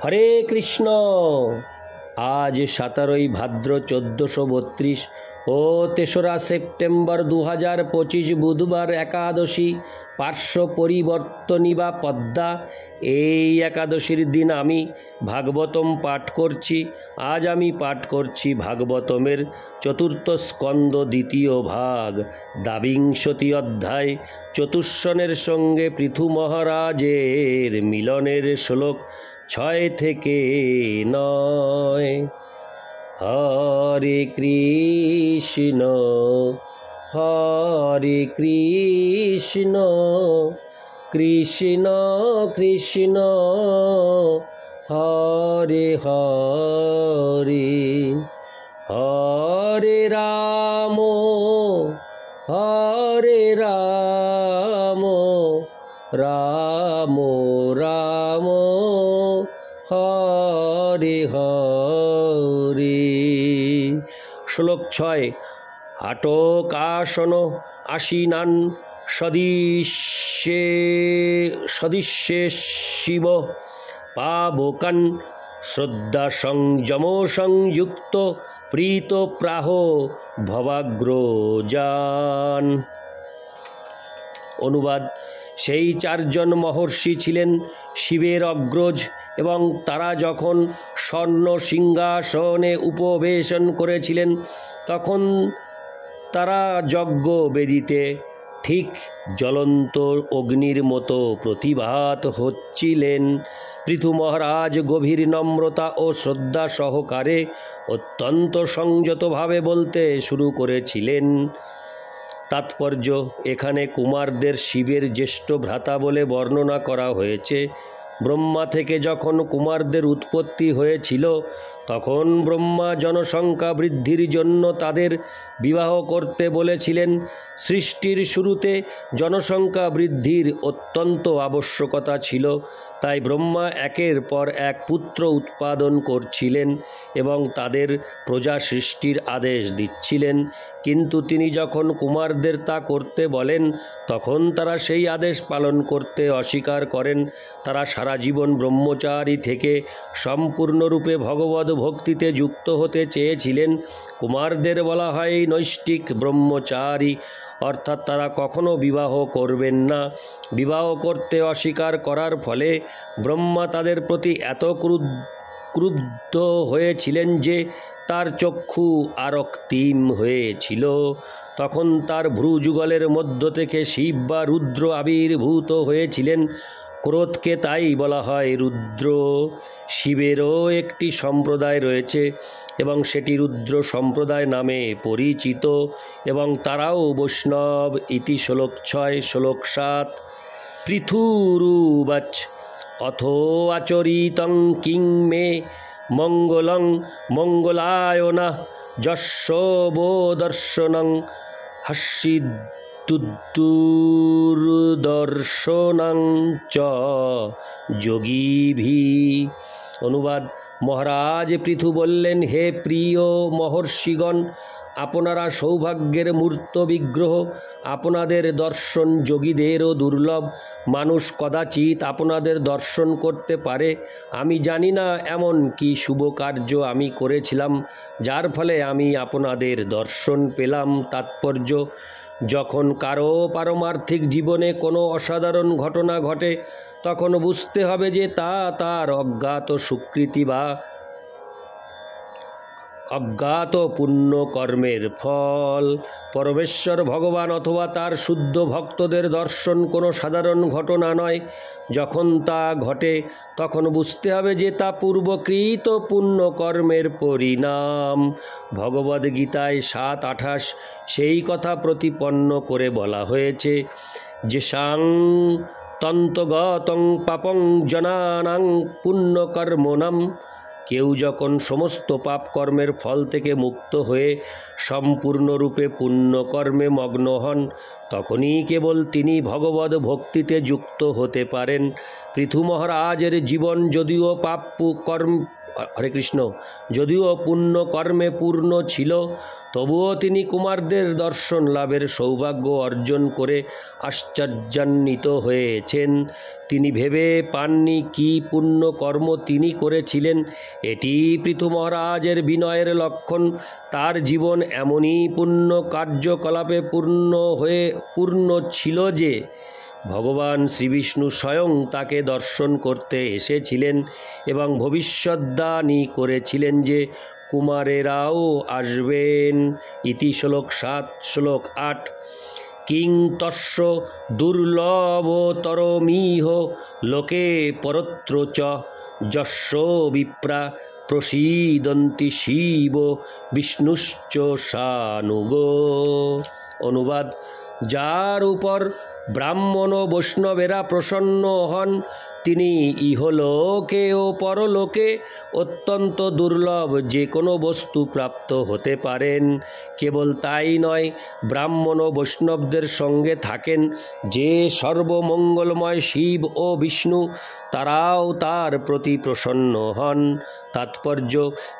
হরে কৃষ্ণ। আজ 17ই ভাদ্র 1432 ও 3রা সেপ্টেম্বর 2025 বুধবার একাদশী পার্শ্ব পরিবর্তনী বা পদ্মা। এই একাদশীর দিন আমি ভাগবতম পাঠ করছি। আজ আমি পাঠ করছি ভাগবতমের চতুর্থ স্কন্দ দ্বিতীয় ভাগ দ্বাবিংশতি অধ্যায় চতুষ্ষণের সঙ্গে পৃথু মহারাজের মিলনের শ্লোক 6 থেকে 9। হরে কৃষ্ণ হরে কৃষ্ণ কৃষ্ণ কৃষ্ণ হরে হরে, হরে রাম হরে রাম রাম রাম হরে হরে। শ্লোক 6। আটকাসন আসীনান সদৃশ্যে শিব পাবকান শ্রদ্ধা সংযম সংযুক্ত প্রীত প্রাহ ভবাগ্রজান। অনুবাদ: সেই 4 জন মহর্ষি ছিলেন শিবের অগ্রজ এবং তারা যখন স্বর্ণ সিংহাসনে উপবেশন করেছিলেন তখন তারা যজ্ঞ বেদিতে ঠিক জ্বলন্ত অগ্নির মতো প্রতিভাত হচ্ছিলেন। পৃথু মহারাজ গভীর নম্রতা ও শ্রদ্ধা সহকারে অত্যন্ত সংযতভাবে বলতে শুরু করেছিলেন। তাৎপর্য: এখানে কুমারদের শিবের জ্যেষ্ঠ ভ্রাতা বলে বর্ণনা করা হয়েছে। ব্রহ্মা থেকে যখন কুমারদের উৎপত্তি হয়েছিল তখন ব্রহ্মা জনসংখ্যা বৃদ্ধির জন্য তাদের বিবাহ করতে বলেছিলেন। সৃষ্টির শুরুতে জনসংখ্যা বৃদ্ধির অত্যন্ত আবশ্যকতা ছিল, তাই ব্রহ্মা একের পর এক পুত্র উৎপাদন করছিলেন এবং তাদের প্রজা সৃষ্টির আদেশ দিচ্ছিলেন। কিন্তু তিনি যখন কুমারদের তা করতে বলেন তখন তারা সেই আদেশ পালন করতে অস্বীকার করেন। তারা সারা জীবন ব্রহ্মচারী থেকে সম্পূর্ণরূপে ভগবদ ভক্তিতে যুক্ত হতে চেয়েছিলেন। কুমারদের বলা হয় নৈষ্ঠিক ব্রহ্মচারী, অর্থাৎ তারা কখনো বিবাহ করবেন না। বিবাহ করতে অস্বীকার করার ফলে ব্রহ্মা তাদের প্রতি এত ক্রুদ্ধ হয়েছিলেন যে তার চক্ষু আরক্তিম হয়েছিল। তখন তার ভ্রুযুগলের মধ্য থেকে শিব বা রুদ্র আবির্ভূত হয়েছিলেন। ক্রোধকে তাই বলা হয় রুদ্র। শিবেরও একটি সম্প্রদায় রয়েছে এবং সেটি রুদ্র সম্প্রদায় নামে পরিচিত এবং তারাও বৈষ্ণব। ইতি শ্লোক 6। শ্লোক 7। পৃথুরুবাচ অথো আচরিতং কিং মে মঙ্গলং মঙ্গলায়না যস্য বো দর্শনং হাস্যিদুর্দর্শনং চ যোগীভি। অনুবাদ: মহারাজ পৃথু বললেন, হে প্রিয় মহর্ষিগণ, আপনারা সৌভাগ্যের মূর্ত বিগ্রহ। আপনাদের দর্শন যোগীদেরও দুর্লভ। মানুষ কদাচিৎ আপনাদের দর্শন করতে পারে। আমি জানি না এমন কি শুভ কার্য আমি করেছিলাম যার ফলে আমি আপনাদের দর্শন পেলাম। তাৎপর্য: যখন কারো পারমার্থিক জীবনে কোনো অসাধারণ ঘটনা ঘটে তখন বুঝতে হবে যে তা তার অজ্ঞাত সুকৃতি বা অজ্ঞাত পুণ্য কর্মের ফল। পরমেশ্বর ভগবান অথবা তার শুদ্ধ ভক্তদের দর্শন কোনো সাধারণ ঘটনা নয়। যখন তা ঘটে তখন বুঝতে হবে যে তা পূর্বকৃত পুণ্য কর্মের পরিণাম। ভগবদ্গীতায় 7:28 সেই কথা প্রতিপন্ন করে বলা হয়েছে, যেষাং তন্তগতং পাপং জনানাং পুণ্যকর্মণাম। কেউ যখন সমস্ত পাপ কর্মের ফল থেকে মুক্ত হয়ে সম্পূর্ণরূপে পুণ্যকর্মে মগ্ন হন তখনই কেবল তিনি ভগবদ ভক্তিতে যুক্ত হতে পারেন। পৃথু মহারাজের জীবন যদিও হরে কৃষ্ণ। যদিও পুণ্য কর্মে পূর্ণ ছিল, তবুও তিনি কুমারদের দর্শন লাভের সৌভাগ্য অর্জন করে আশ্চর্যান্বিত হয়েছেন। তিনি ভেবে পাননি কি পুণ্য কর্ম তিনি করেছিলেন। এটি পৃথু মহারাজের বিনয়ের লক্ষণ। তার জীবন এমনই পুণ্য কার্যকলাপে পূর্ণ ছিল যে ভগবান শ্রীবিষ্ণু স্বয়ং তাকে দর্শন করতে এসেছিলেন এবং ভবিষ্যদ্বাণী করেছিলেন যে কুমারেরাও আসবেন। ইতি শ্লোক 7। শ্লোক 8। কিং তস্য দুর্লভতরমিহ লোকে পরত্র চ যস্য বিপ্রা প্রসীদন্তি শিব বিষ্ণুশ্চ সানুগো। অনুবাদ: যার উপর ব্রাহ্মণ ও বৈষ্ণবেরা প্রসন্ন হন তিনি ইহলোকে ও পরলোকে অত্যন্ত দুর্লভ যে কোনো বস্তু প্রাপ্ত হতে পারেন। কেবল তাই নয়, ব্রাহ্মণ ও বৈষ্ণবদের সঙ্গে থাকেন যে সর্বমঙ্গলময় শিব ও বিষ্ণু, তারাও তার প্রতি প্রসন্ন হন। তাৎপর্য: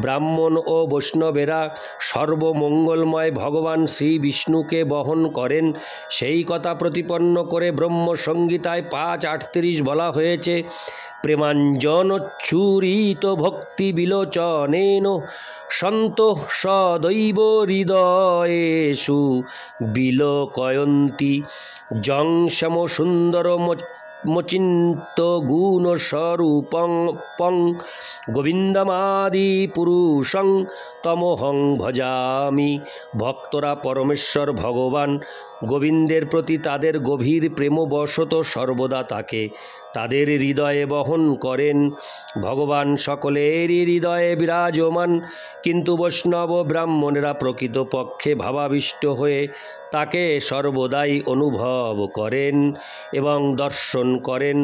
ব্রাহ্মণ ও বৈষ্ণবেরা সর্বমঙ্গলময় ভগবান শ্রী বিষ্ণুকে বহন করেন। সেই কথা প্রতিপন্ন করে ব্রহ্মসংহিতায় 5:38 বলা হয়েছে, প্রেমাঞ্জনচ্ছুরিত ভক্তি বিলোচনেন সন্তোঃ সদৈব হৃদয়েষু বিলোকয়ন্তি যং শ্যাম সুন্দর মচিন্ত গুণস্বরূপং গোবিন্দমাদি পুরুষং তমহং ভজামি। ভক্তরা পরমেশ্বর ভগবান গোবিন্দের প্রতি তাদের গভীর প্রেমবশত সর্বদা তাকে তাদের হৃদয়ে বহন করেন। ভগবান সকলেরই হৃদয়ে বিরাজমান, কিন্তু বৈষ্ণব ও ব্রাহ্মণেরা প্রকৃতপক্ষে ভাবাবিষ্ট হয়ে তাকে সর্বদাই অনুভব করেন এবং দর্শন করেন।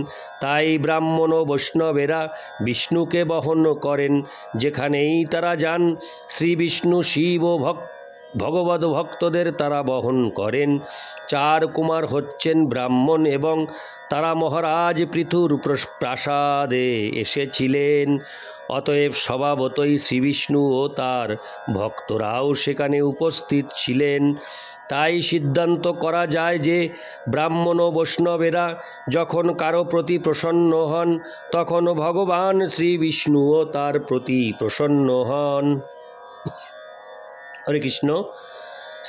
তাই ব্রাহ্মণ ও বৈষ্ণবেরা বিষ্ণুকে বহন করেন যেখানেই তারা যান। শ্রী বিষ্ণু, শিব ও ভগবদ ভক্তদের তারা বহন করেন। 4 কুমার হচ্ছেন ব্রাহ্মণ এবং তারা মহারাজ পৃথুর প্রাসাদে এসেছিলেন। অতএব স্বভাবতই শ্রীবিষ্ণু ও তার ভক্তরাও সেখানে উপস্থিত ছিলেন। তাই সিদ্ধান্ত করা যায় যে ব্রাহ্মণ ও বৈষ্ণবেরা যখন কারো প্রতি প্রসন্ন হন তখন ভগবান শ্রী বিষ্ণুও তার প্রতি প্রসন্ন হন। হরে কৃষ্ণ।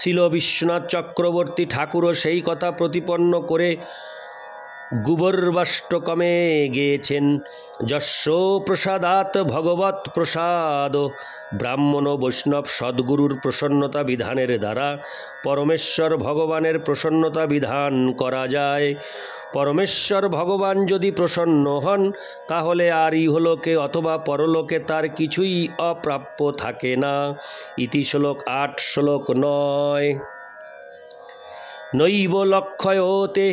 শিল বিশ্বনাথ চক্রবর্তী ঠাকুরও সেই কথা প্রতিপন্ন করে গুবর্বাষ্টকমে গেয়েছেন, যস্য প্রসাদাৎ ভগবৎ প্রসাদ। ব্রাহ্মণ ও বৈষ্ণব সদ্গুরুর প্রসন্নতা বিধানের দ্বারা পরমেশ্বর ভগবানের প্রসন্নতা বিধান করা যায়। পরমেশ্বর ভগবান যদি প্রসন্ন হন তাহলে আর ইহলোকে অথবা পরলোকে তার কিছুই অপ্রাপ্য থাকে না। ইতি শ্লোক 8। শ্লোক 9। নৈব লক্ষয়তে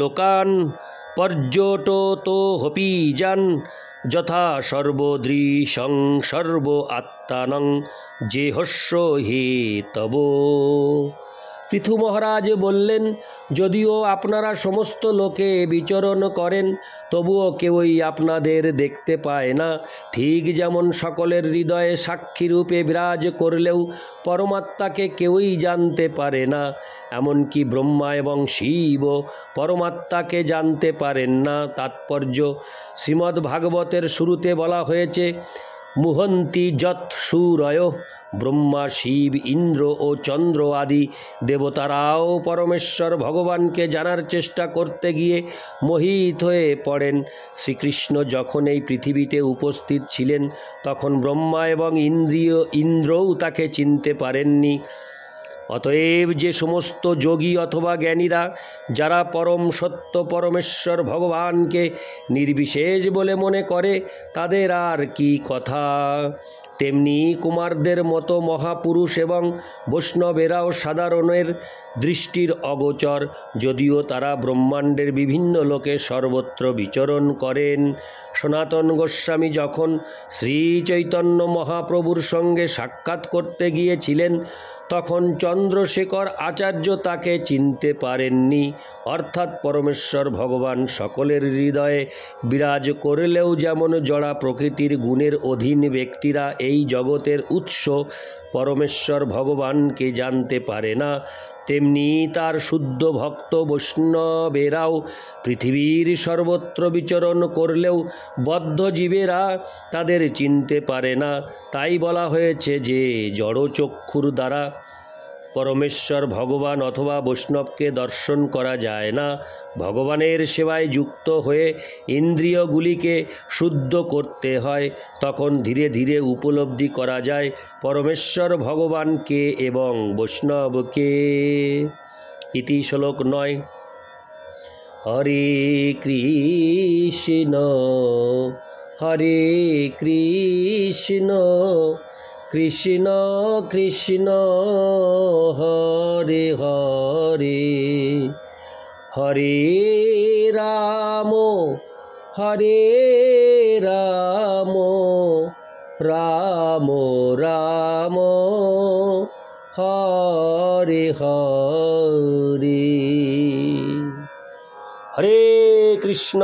লোকান পর্যটতো হপি যান যথা সর্বদৃশং সর্ব আত্মানং জেহস্য হে তব। পৃথু মহারাজ বললেন, যদিও আপনারা সমস্ত লোকে বিচরণ করেন তবুও কেউই আপনাদের দেখতে পায় না। ঠিক যেমন সকলের হৃদয়ে সাক্ষীরূপে বিরাজ করলেও পরমাত্মাকে কেউই জানতে পারে না, এমনকি ব্রহ্মা এবং শিব পরমাত্মাকে জানতে পারেন না। তাৎপর্য: শ্রীমদ্ ভাগবতের শুরুতে বলা হয়েছে, মুহন্তি যৎ সূরয়। ব্রহ্মা, শিব, ইন্দ্র ও চন্দ্র আদি দেবতারাও পরমেশ্বর ভগবানকে জানার চেষ্টা করতে গিয়ে মোহিত হয়ে পড়েন। শ্রীকৃষ্ণ যখন এই পৃথিবীতে উপস্থিত ছিলেন তখন ব্রহ্মা এবং ইন্দ্রও তাকে চিনতে পারেননি। অতএব যে সমস্ত যোগী অথবা জ্ঞানীরা যারা পরম সত্য পরমেশ্বর ভগবানকে নির্বিশেষ বলে মনে করে তাদের আর কি কথা। তেমনি কুমারদের মতো মহাপুরুষ এবং বৈষ্ণবেরাও সাধারণের দৃষ্টির অগোচর, যদিও তারা ব্রহ্মাণ্ডের বিভিন্ন লোকে সর্বত্র বিচরণ করেন। সনাতন গোস্বামী যখন শ্রী চৈতন্য মহাপ্রভুর সঙ্গে সাক্ষাৎ করতে গিয়েছিলেন তখন চন্দ্রশেখর আচার্য তাকে চিনতে পারেননি। অর্থাৎ পরমেশ্বর ভগবান সকলের হৃদয়ে বিরাজ করলেও যেমন জড়া প্রকৃতির গুণের অধীন ব্যক্তিরা এই জগতের উৎস পরমেশ্বর ভগবানকে জানতে পারে না, তেমনি তার শুদ্ধ ভক্ত বৈষ্ণবেরাও পৃথিবীর সর্বত্র বিচরণ করলেও বদ্ধ জীবেরা তাদের চিনতে পারে না। তাই বলা হয়েছে যে জড়চক্ষুর দ্বারা পরমেশ্বর ভগবান অথবা বৈষ্ণবকে দর্শন করা যায় না। ভগবানের সেবায় যুক্ত হয়ে ইন্দ্রিয়গুলিকে শুদ্ধ করতে হয়, তখন ধীরে ধীরে উপলব্ধি করা যায় পরমেশ্বর ভগবানকে এবং বৈষ্ণবকে। ইতি শ্লোক 9। হরে কৃষ্ণ হরে কৃষ্ণ কৃষ্ণ কৃষ্ণ হরে হরে হরে রাম রাম রাম হরে হরে। হরে কৃষ্ণ।